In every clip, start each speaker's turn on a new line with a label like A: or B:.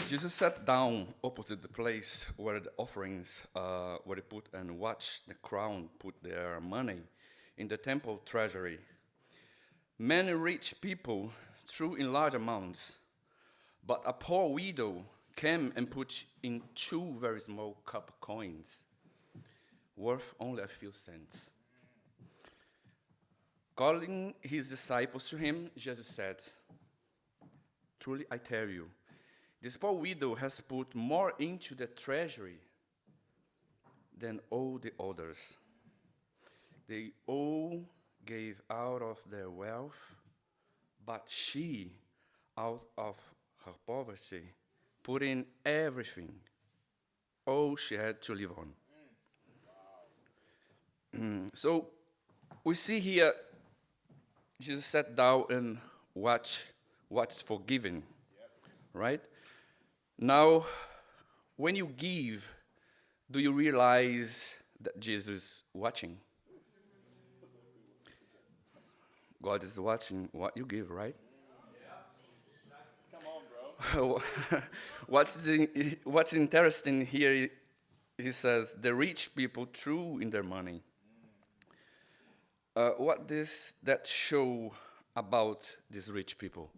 A: Jesus sat down opposite the place where the offerings were put and watched the crowd put their money in the temple treasury. Many rich people threw in large amounts, but a poor widow came and put in 2 very small copper coins, worth only a few cents. Calling his disciples to him, Jesus said, "Truly I tell you, this poor widow has put more into the treasury than all the others. They all gave out of their wealth, but she, out of her poverty, put in everything, all she had to live on." So we see here Jesus sat down and watched for giving, right? Now, when you give, do you realize that Jesus is watching? God is watching what you give, right?
B: Come on, bro.
A: What's interesting here, he says, the rich people threw in their money. What does that show about these rich people?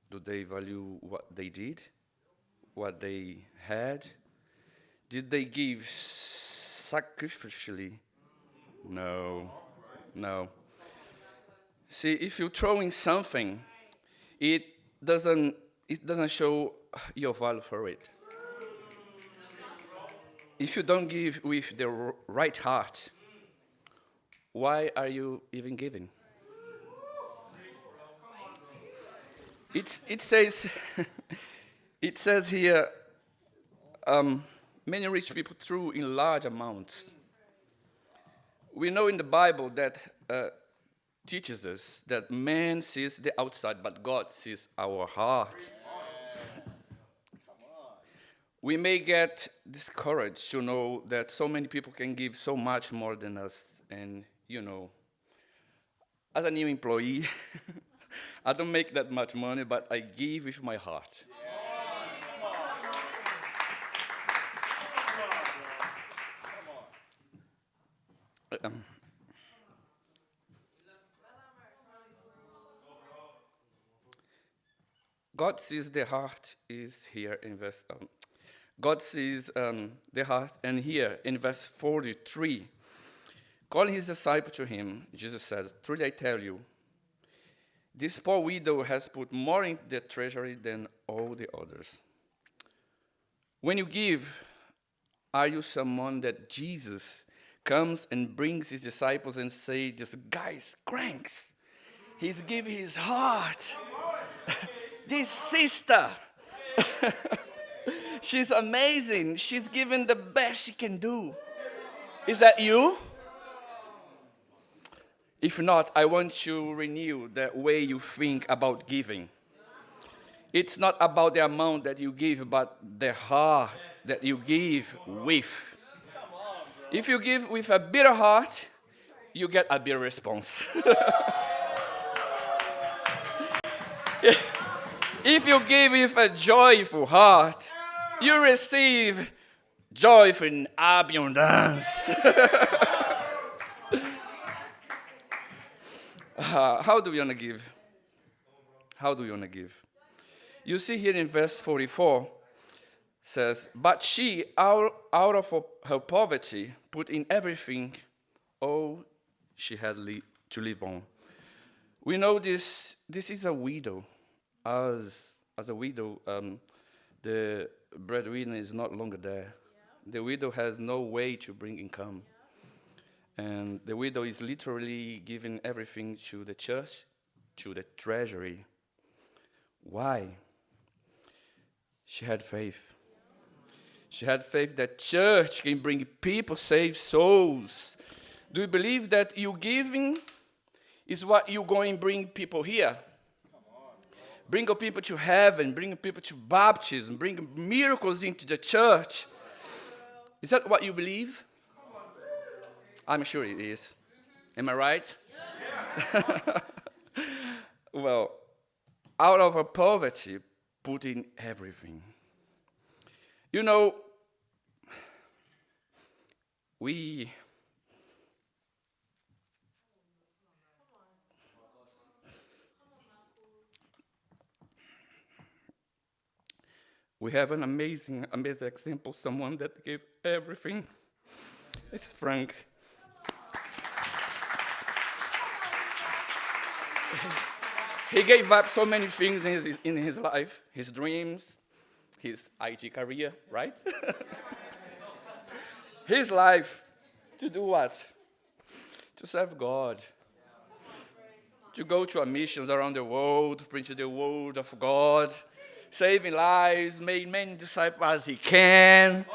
A: Do they value what they did? What they had? Did they give sacrificially? No. See, if you throw in something, it doesn't show your value for it. If you don't give with the right heart, why are you even giving? It says it says here, many rich people threw in large amounts. We know in the Bible that teaches us that man sees the outside, but God sees our heart. We may get discouraged to know that so many people can give so much more than us. And, as a new employee, I don't make that much money, but I give with my heart. God sees the heart is here in verse. God sees the heart, and here in verse 43, calling his disciple to him, Jesus says, "Truly I tell you, this poor widow has put more in the treasury than all the others." When you give, are you someone that Jesus comes and brings his disciples and say, "This guy's cranks. He's giving his heart." This sister, she's amazing. She's giving the best she can do. Is that you? If not, I want to renew the way you think about giving. It's not about the amount that you give, but the heart that you give with. If you give with a bitter heart, you get a bitter response. If you give with a joyful heart, you receive joy in abundance. How do we want to give? How do we want to give? You see here in verse 44, says, "But she, out of her poverty, put in everything, all she had to live on." We know this is a widow. As a widow, the breadwinner is not longer there. The widow has no way to bring income. And the widow is literally giving everything to the church, to the treasury. Why? She had faith. She had faith that church can bring people, save souls. Do you believe that you giving is what you're going to bring people here? Bring people to heaven, bring people to baptism, bring miracles into the church. Is that what you believe? I'm sure it is. Am I right? Yeah. Well, out of her poverty, put in everything. You know, we have an amazing example, someone that gave everything. It's Frank. He gave up so many things in his life, his dreams, his IT career, right? His life to do what? To serve God. To go to missions around the world, to preach the word of God, saving lives, made many disciples as he can.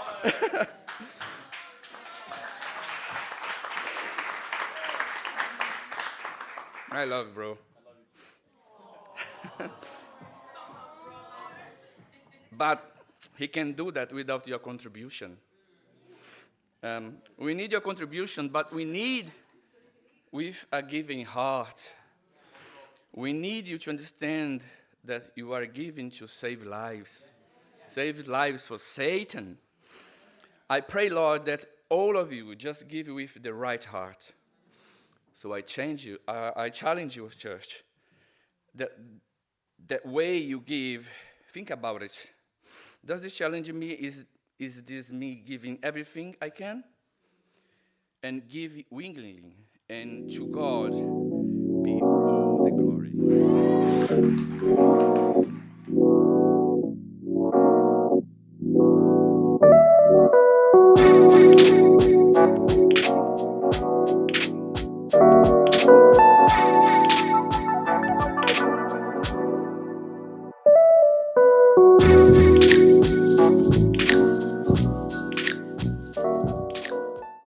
A: I love you, bro. But he can do that without your contribution. We need your contribution, but we need with a giving heart. We need you to understand that you are giving to save lives for Satan. I pray, Lord, that all of you just give with the right heart. So I challenge you, church, that way you give, think about it. Does this challenge me? Is this me giving everything I can? And give willingly, and to God be all the glory.